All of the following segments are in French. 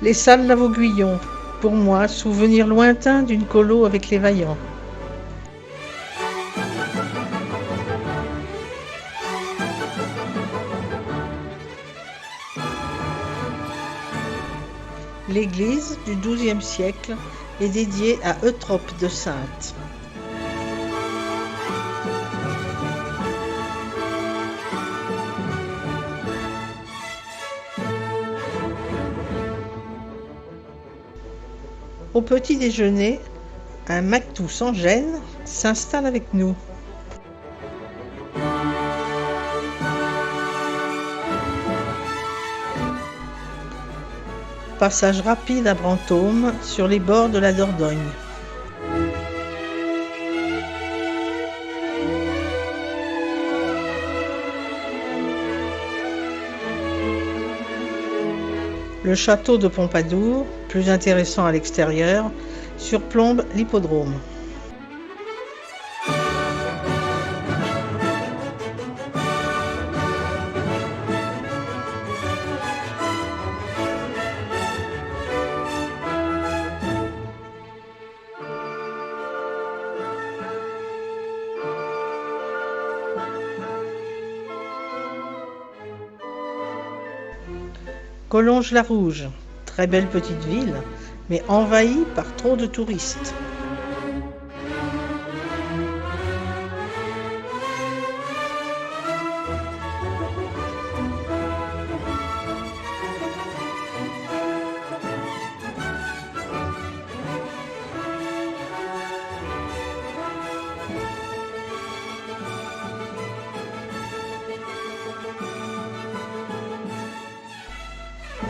Les salles La Vauguyon, pour moi, souvenir lointain d'une colo avec les vaillants. L'église du XIIe siècle est dédiée à Eutrope de Saintes. Au petit déjeuner, un Mactou sans gêne s'installe avec nous. Passage rapide à Brantôme, sur les bords de la Dordogne. Le château de Pompadour, plus intéressant à l'extérieur, surplombe l'hippodrome. Collonges-la-Rouge, très belle petite ville, mais envahie par trop de touristes.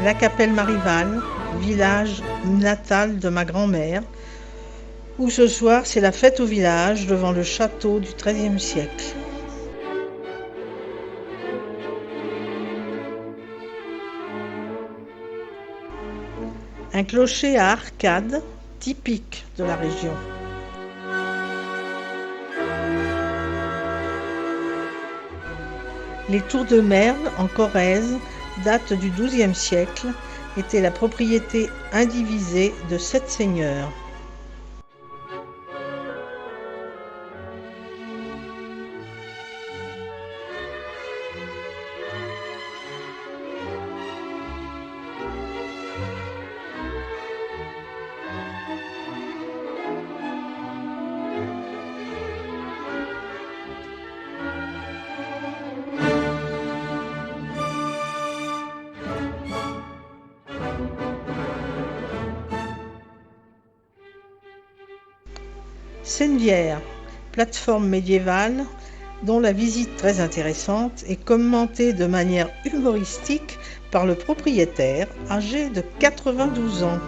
La Capelle-Marival, village natal de ma grand-mère, où ce soir c'est la fête au village devant le château du XIIIe siècle. Un clocher à arcades, typique de la région. Les tours de Merle, en Corrèze, datent du XIIe siècle, étaient la propriété indivisée de 7 seigneurs. Sennevières, plateforme médiévale dont la visite très intéressante est commentée de manière humoristique par le propriétaire âgé de 92 ans.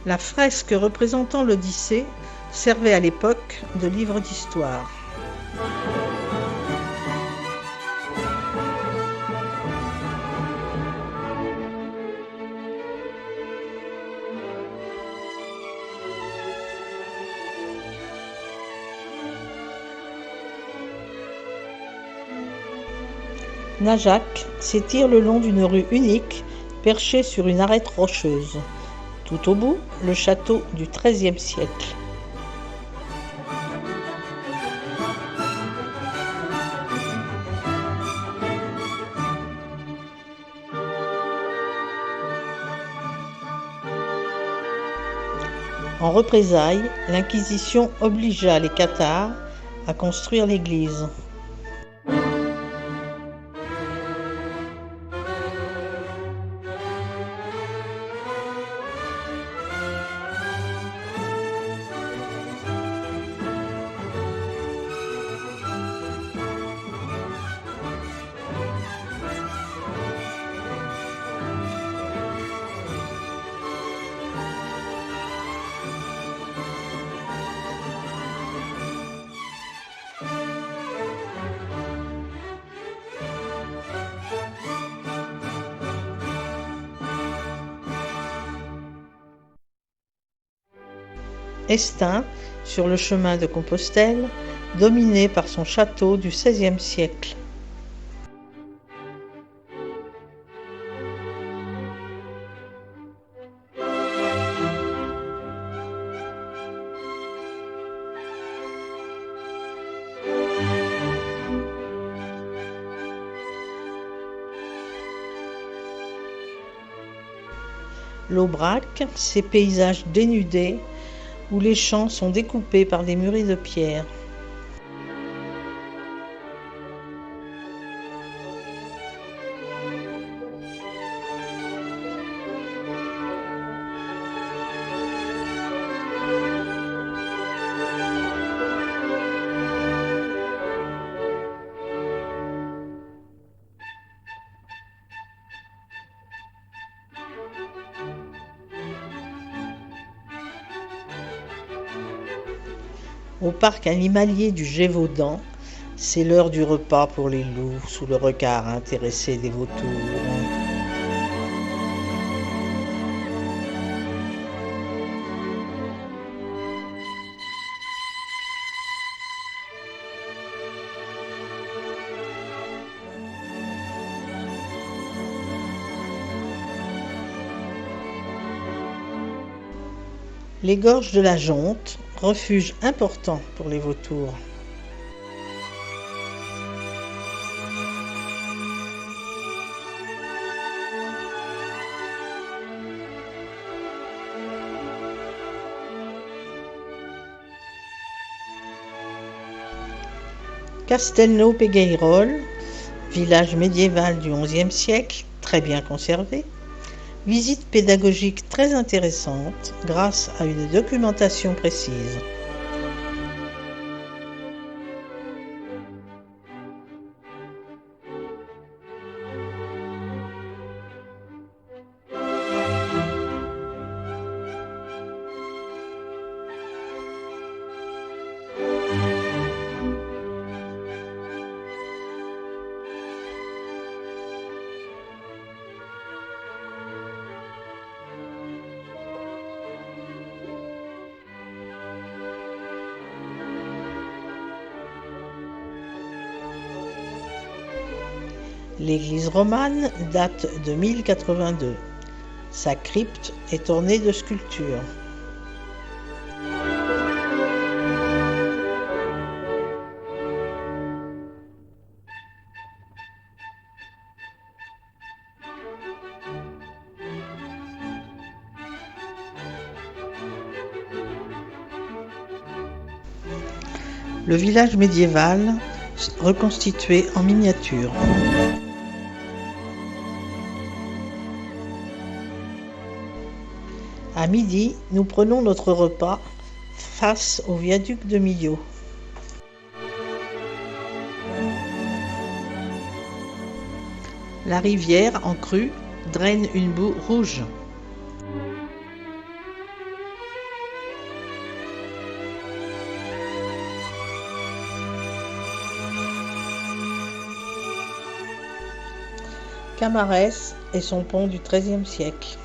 La fresque représentant l'Odyssée servait à l'époque de livre d'histoire. Najac s'étire le long d'une rue unique perchée sur une arête rocheuse. Tout au bout, le château du XIIIe siècle. En représailles, l'Inquisition obligea les cathares à construire l'église. Estaing, sur le chemin de Compostelle, dominé par son château du XVIe siècle. L'Aubrac, ces paysages dénudés où les champs sont découpés par des murets de pierre. Au parc animalier du Gévaudan, c'est l'heure du repas pour les loups, sous le regard intéressé des vautours. Les gorges de la Jonte, refuge important pour les vautours. Castelnau-Péguerolles, village médiéval du XIe siècle, très bien conservé. Visite pédagogique très intéressante grâce à une documentation précise. L'église romane date de 1082. Sa crypte est ornée de sculptures. Le village médiéval reconstitué en miniature. À midi, nous prenons notre repas face au viaduc de Millau. La rivière, en crue, draine une boue rouge. Camarès et son pont du XIIIe siècle.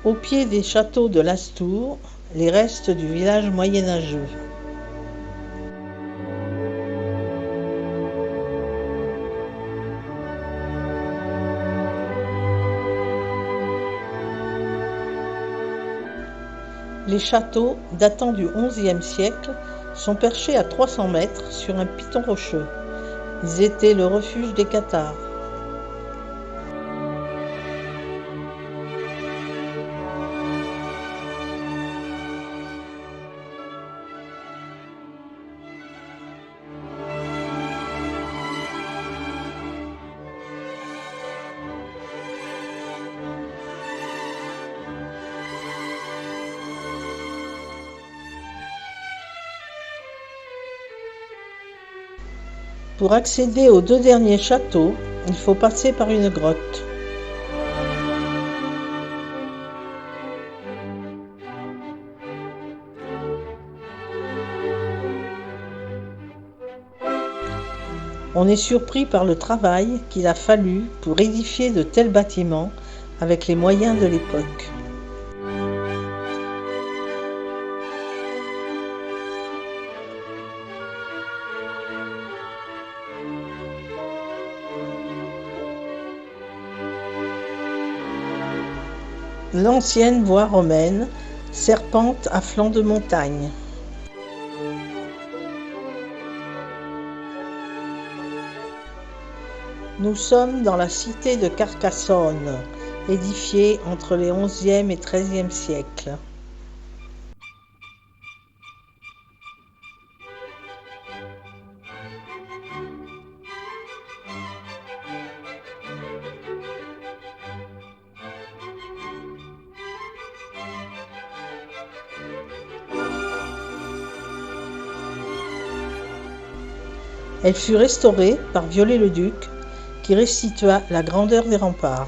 Au pied des châteaux de Lastours, les restes du village moyenâgeux. Les châteaux, datant du XIe siècle, sont perchés à 300 mètres sur un piton rocheux. Ils étaient le refuge des cathares. Pour accéder aux deux derniers châteaux, il faut passer par une grotte. On est surpris par le travail qu'il a fallu pour édifier de tels bâtiments avec les moyens de l'époque. L'ancienne voie romaine serpente à flanc de montagne. Nous sommes dans la cité de Carcassonne, édifiée entre les XIe et XIIIe siècles. Elle fut restaurée par Viollet-le-Duc, qui restitua la grandeur des remparts.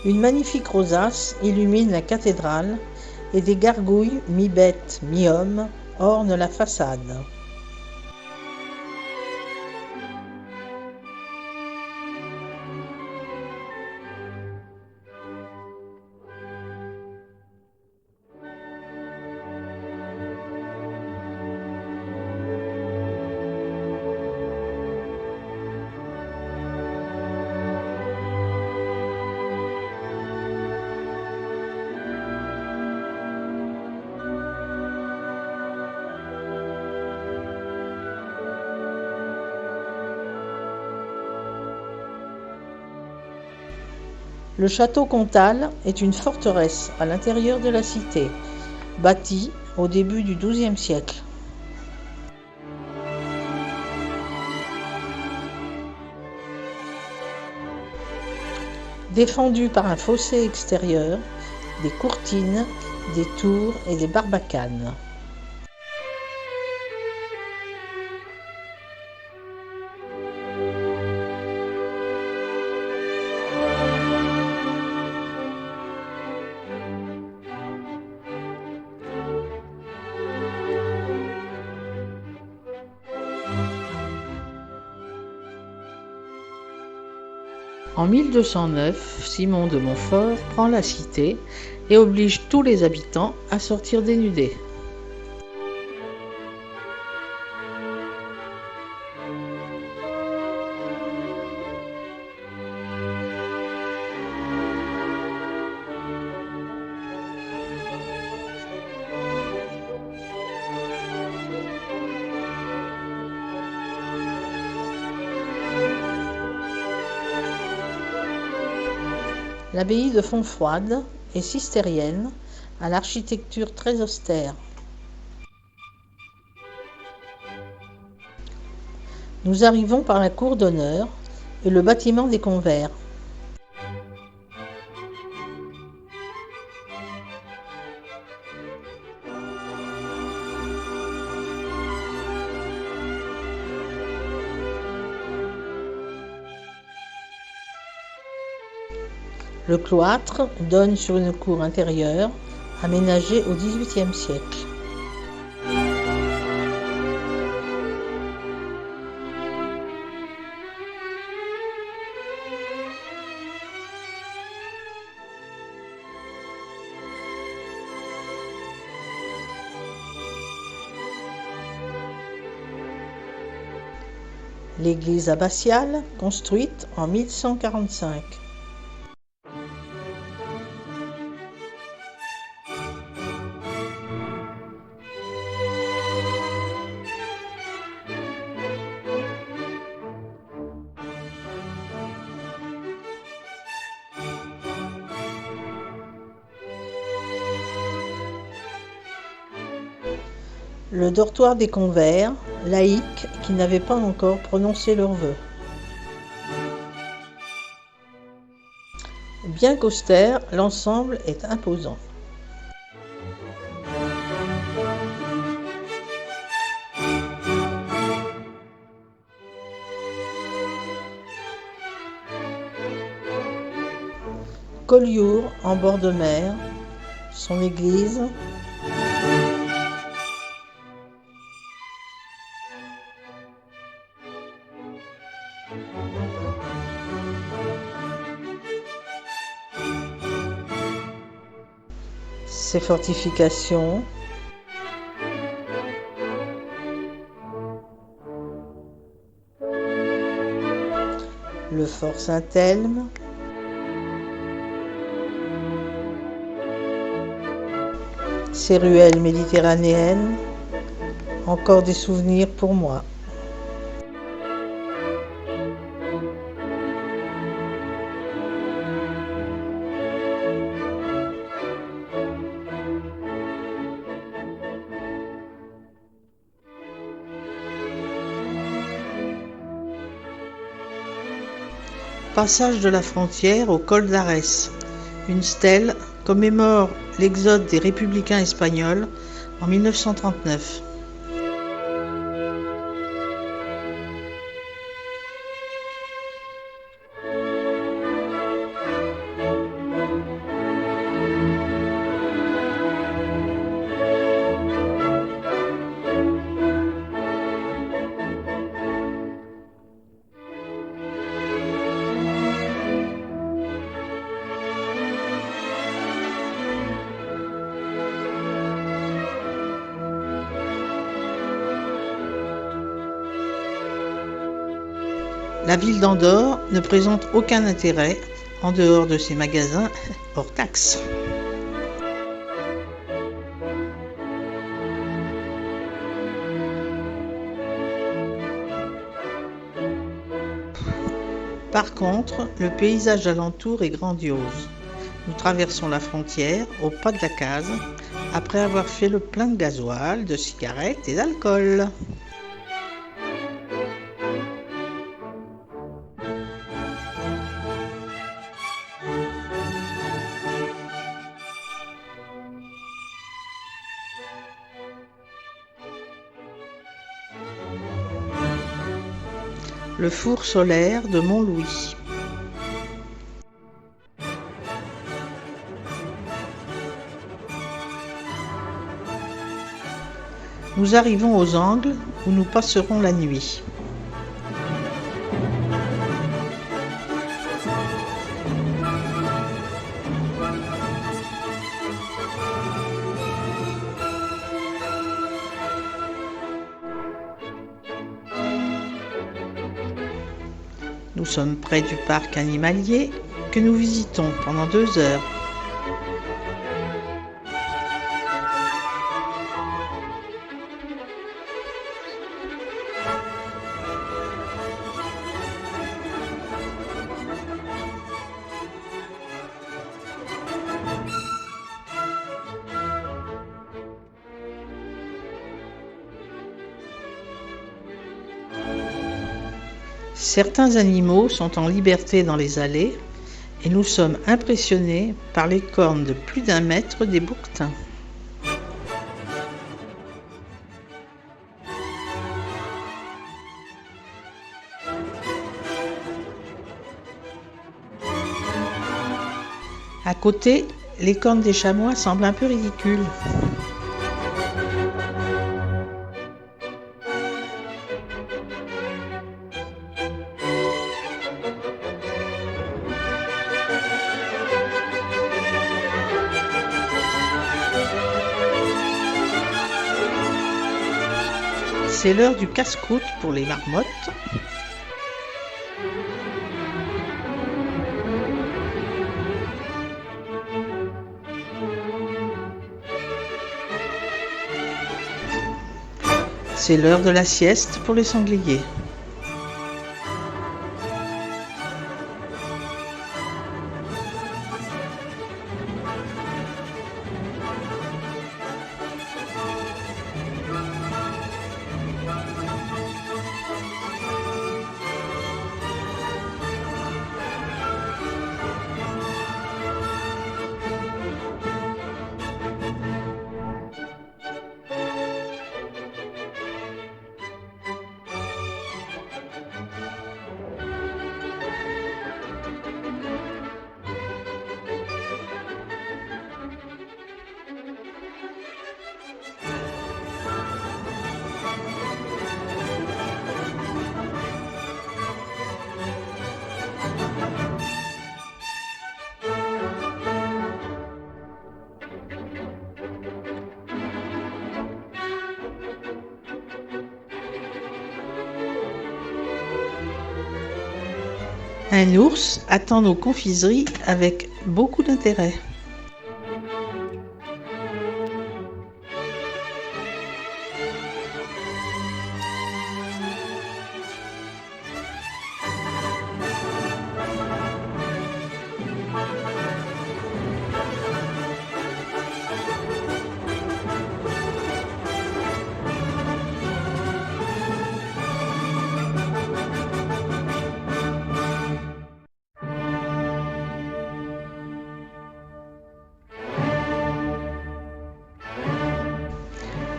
Une magnifique rosace illumine la cathédrale et des gargouilles, mi-bêtes, mi-hommes, ornent la façade. Le château comtal est une forteresse à l'intérieur de la cité, bâtie au début du XIIe siècle. Défendu par un fossé extérieur, des courtines, des tours et des barbacanes. En 1209, Simon de Montfort prend la cité et oblige tous les habitants à sortir dénudés. L'abbaye de Fontfroide est cistérienne, à l'architecture très austère. Nous arrivons par la cour d'honneur et le bâtiment des convers. Le cloître donne sur une cour intérieure aménagée au XVIIIe siècle. L'église abbatiale, construite en 1145. Le dortoir des convers, laïcs qui n'avaient pas encore prononcé leurs vœux. Bien qu'austère, l'ensemble est imposant. Collioure, en bord de mer, son église. Ses fortifications. Le fort Saint-Elme. Ses ruelles méditerranéennes. Encore des souvenirs pour moi. Passage de la frontière au col d'Arès. Une stèle commémore l'exode des républicains espagnols en 1939. La ville d'Andorre ne présente aucun intérêt en dehors de ses magasins hors taxes. Par contre, le paysage alentour est grandiose. Nous traversons la frontière au pas de la case après avoir fait le plein de gasoil, de cigarettes et d'alcool. Le four solaire de Montlouis. Nous arrivons aux Angles où nous passerons la nuit. Nous sommes près du parc animalier que nous visitons pendant 2 heures. Certains animaux sont en liberté dans les allées et nous sommes impressionnés par les cornes de plus d'1 mètre des bouquetins. À côté, les cornes des chamois semblent un peu ridicules. C'est l'heure du casse-croûte pour les marmottes. C'est l'heure de la sieste pour les sangliers. Un ours attend nos confiseries avec beaucoup d'intérêt.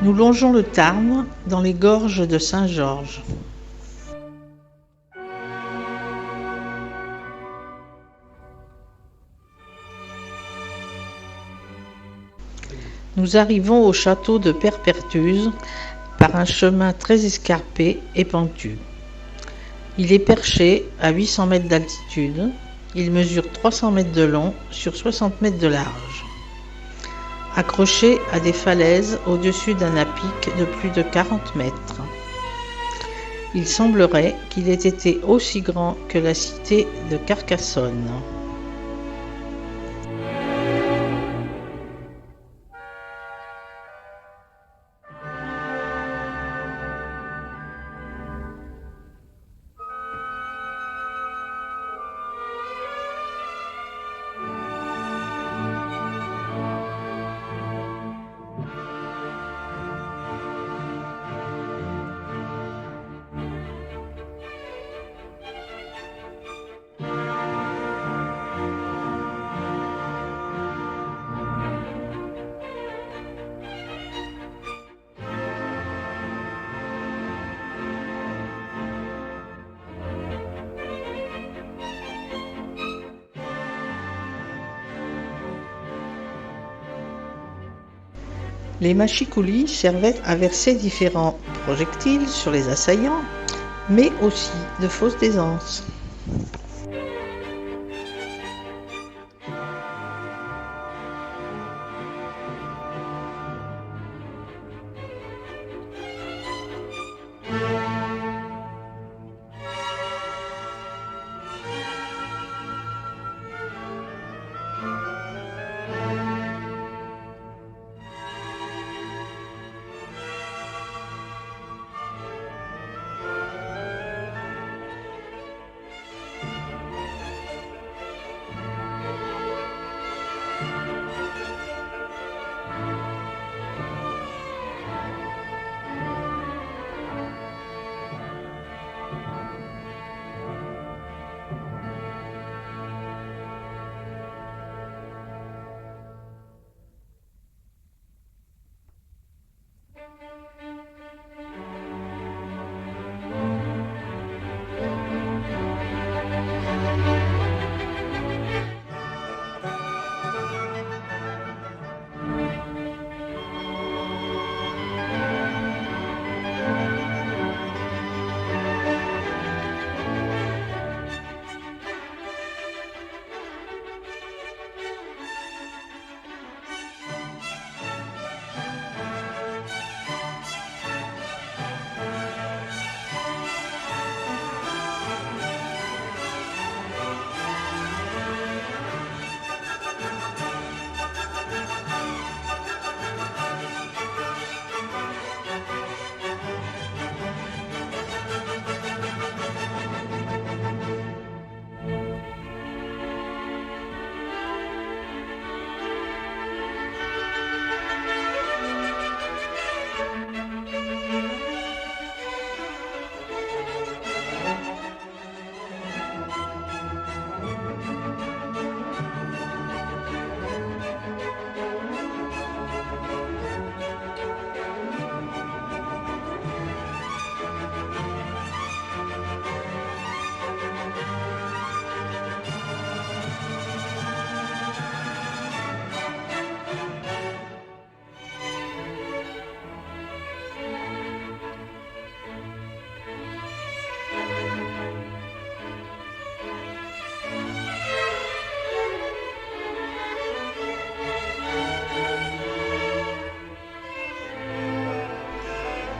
Nous longeons le Tarn dans les gorges de Saint-Georges. Nous arrivons au château de Perpertuse par un chemin très escarpé et pentu. Il est perché à 800 mètres d'altitude. Il mesure 300 mètres de long sur 60 mètres de large. Accroché à des falaises au-dessus d'un à-pic de plus de 40 mètres. Il semblerait qu'il ait été aussi grand que la cité de Carcassonne. Les machicoulis servaient à verser différents projectiles sur les assaillants, mais aussi de fausses aisances.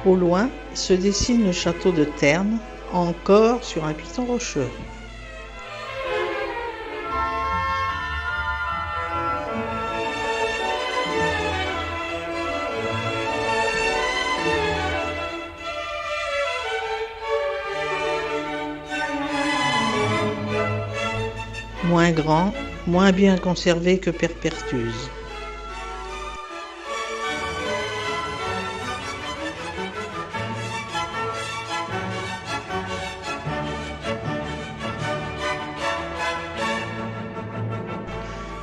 Au loin se dessine le château de Terne, encore sur un piton rocheux. moins grand, moins bien conservé que Perpertuse.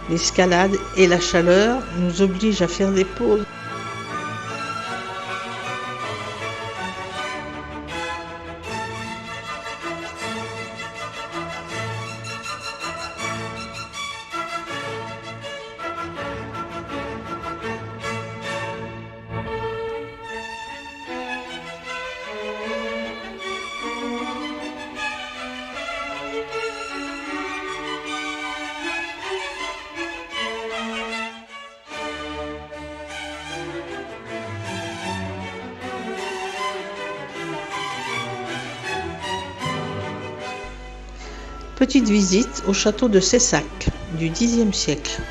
L'escalade et la chaleur nous obligent à faire des pauses. Petite visite au château de Cessac du Xe siècle.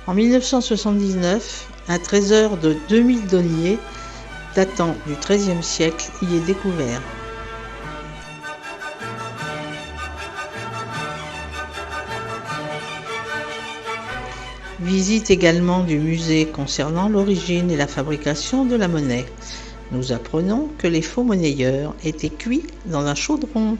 En 1979, un trésor de 2000 deniers datant du XIIIe siècle y est découvert. Visite également du musée concernant l'origine et la fabrication de la monnaie. Nous apprenons que les faux monnayeurs étaient cuits dans un chaudron.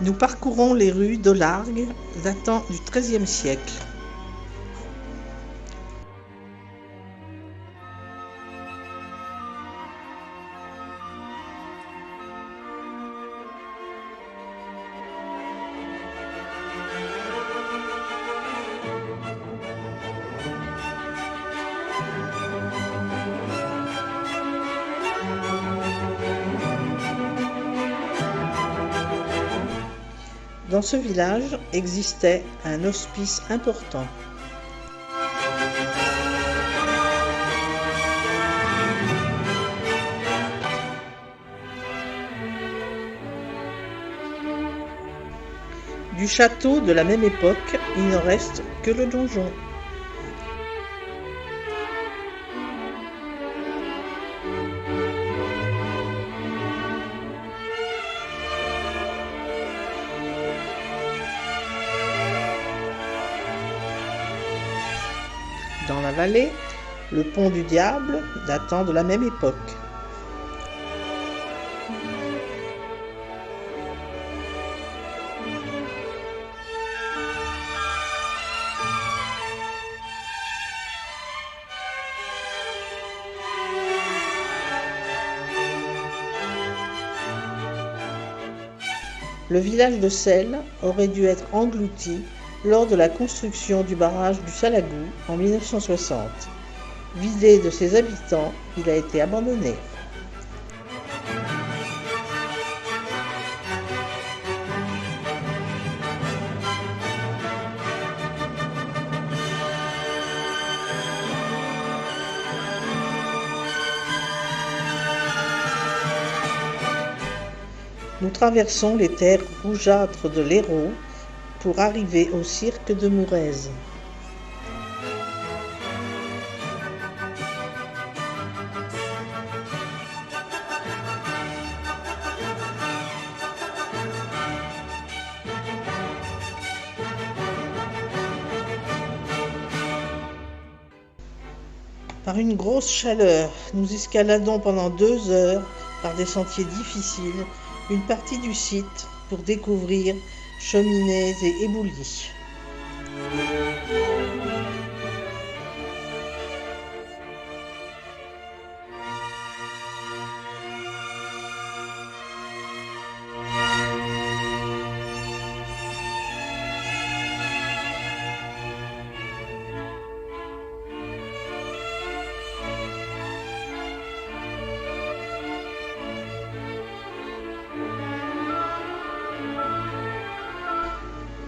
Nous parcourons les rues d'Olargues datant du XIIIe siècle. Dans ce village existait un hospice important. Du château de la même époque, il ne reste que le donjon. Dans la vallée, le pont du Diable datant de la même époque. Le village de Selles aurait dû être englouti lors de la construction du barrage du Salagou en 1960. Vidé de ses habitants, il a été abandonné. Nous traversons les terres rougeâtres de l'Hérault pour arriver au cirque de Mourez. Par une grosse chaleur, nous escaladons pendant 2 heures par des sentiers difficiles une partie du site pour découvrir cheminées et éboulis.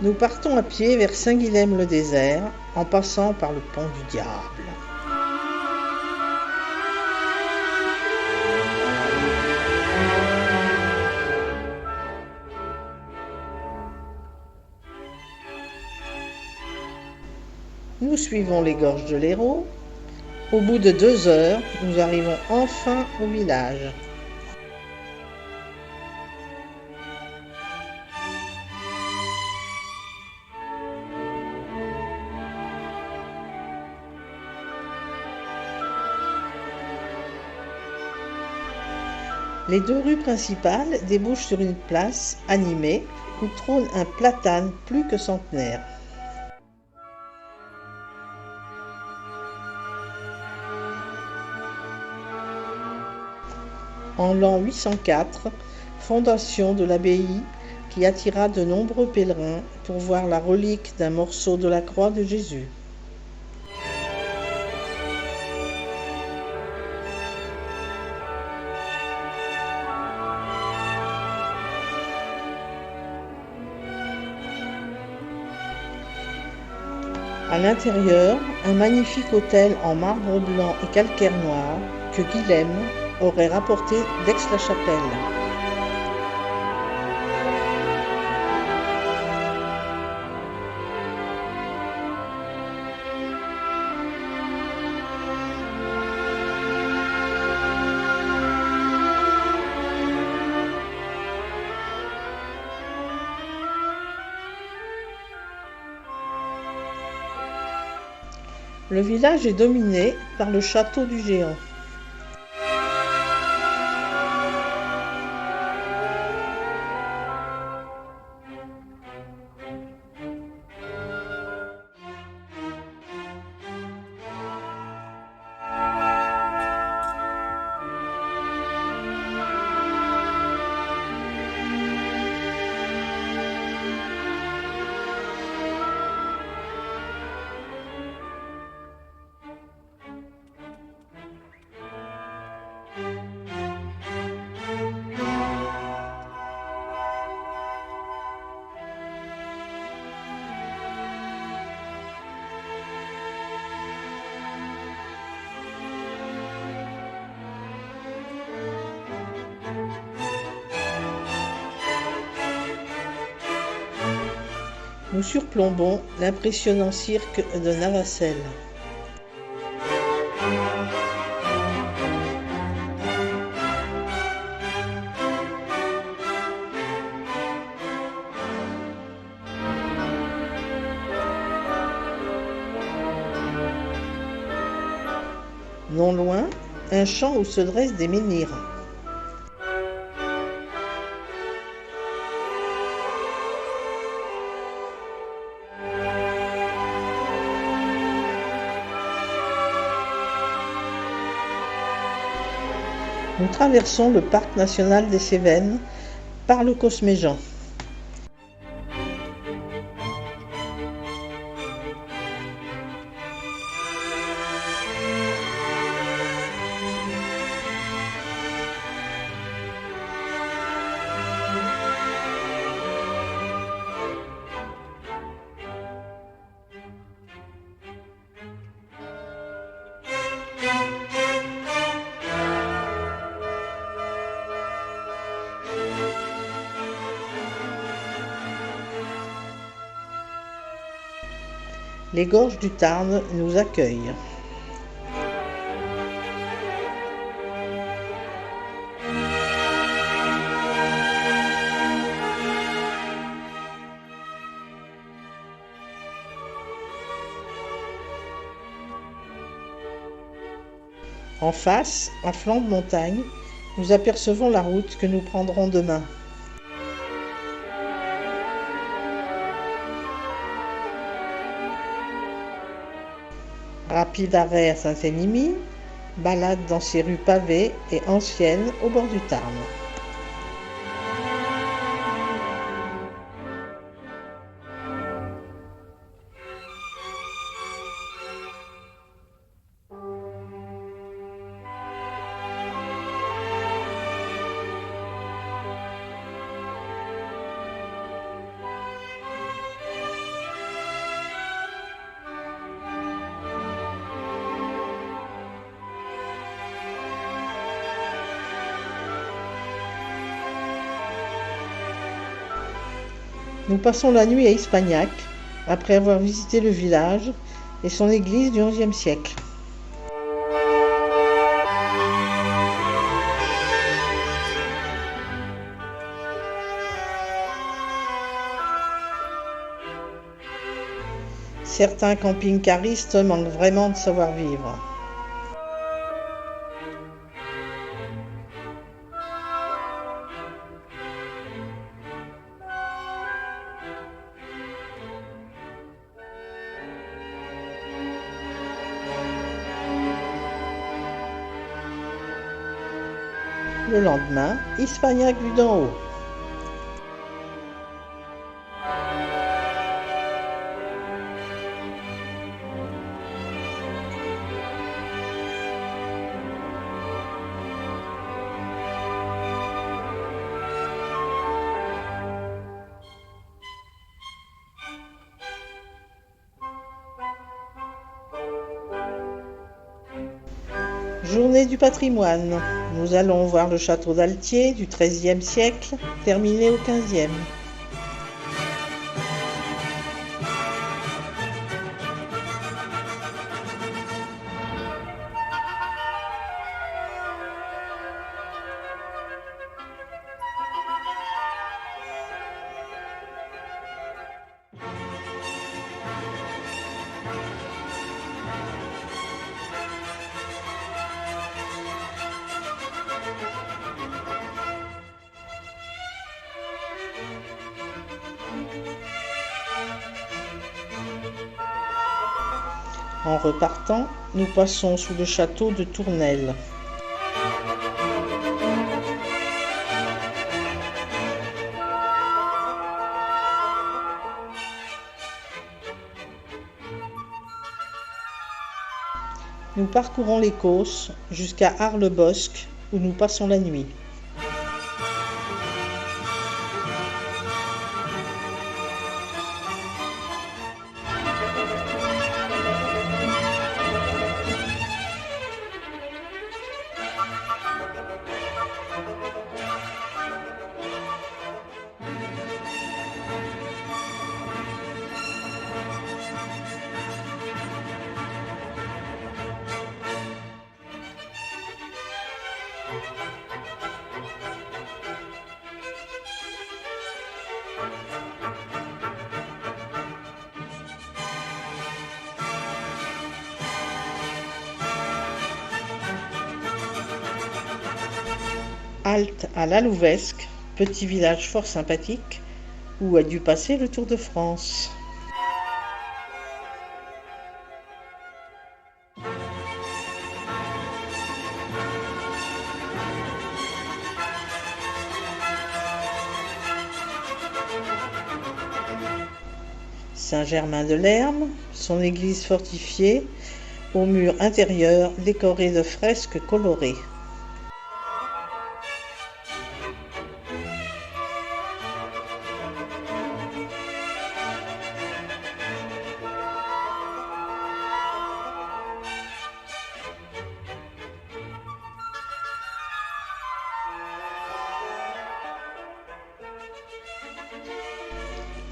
Nous partons à pied vers Saint-Guilhem-le-Désert en passant par le pont du Diable. Nous suivons les gorges de l'Hérault. Au bout de 2 heures, nous arrivons enfin au village. Les 2 rues principales débouchent sur une place animée où trône un platane plus que centenaire. En l'an 804, fondation de l'abbaye qui attira de nombreux pèlerins pour voir la relique d'un morceau de la croix de Jésus. À l'intérieur, un magnifique autel en marbre blanc et calcaire noir que Guilhem aurait rapporté d'Aix-la-Chapelle. Le village est dominé par le château du Géant. Nous surplombons l'impressionnant cirque de Navacelles. Non loin, un champ où se dressent des menhirs. Nous traversons le parc national des Cévennes par le Cosméjean. Les gorges du Tarn nous accueillent. En face, en flanc de montagne, nous apercevons la route que nous prendrons demain. Rapide arrêt à Saint-Émilion, balade dans ces rues pavées et anciennes au bord du Tarn. Nous passons la nuit à Ispagnac, après avoir visité le village et son église du XIe siècle. Certains camping-caristes manquent vraiment de savoir-vivre. Le lendemain, Ispagnac vu d'en haut. Journée du patrimoine. Nous allons voir le château d'Altier du XIIIe siècle, terminé au XVe. En repartant, nous passons sous le château de Tournelle. Nous parcourons les Causses jusqu'à Arles-Bosc où nous passons la nuit. Halte à La Louvesque, petit village fort sympathique, où a dû passer le Tour de France. Saint-Germain-de-Lerme, son église fortifiée, aux murs intérieurs décorés de fresques colorées.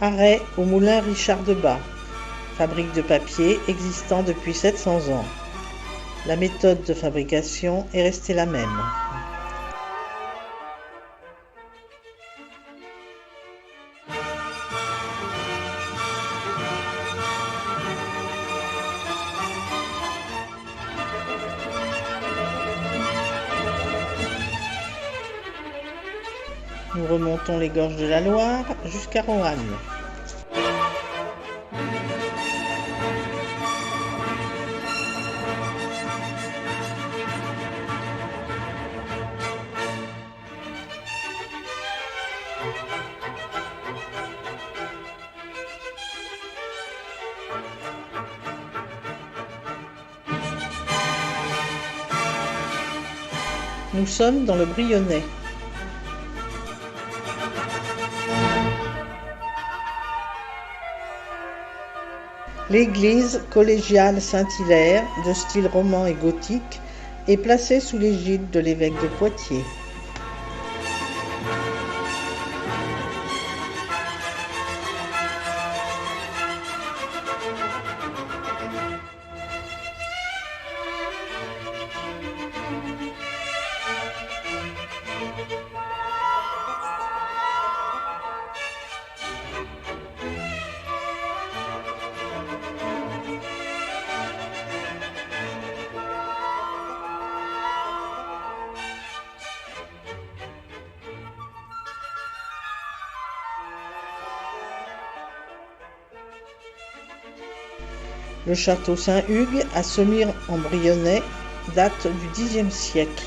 Arrêt au moulin Richard de Bas, fabrique de papier existant depuis 700 ans. La méthode de fabrication est restée la même. Nous remontons les gorges de la Loire jusqu'à Roanne. Nous sommes dans le Brionnais. L'église collégiale Saint-Hilaire, de style roman et gothique, est placée sous l'égide de l'évêque de Poitiers. Le château Saint-Hugues à Semur-en-Brionnais date du Xe siècle.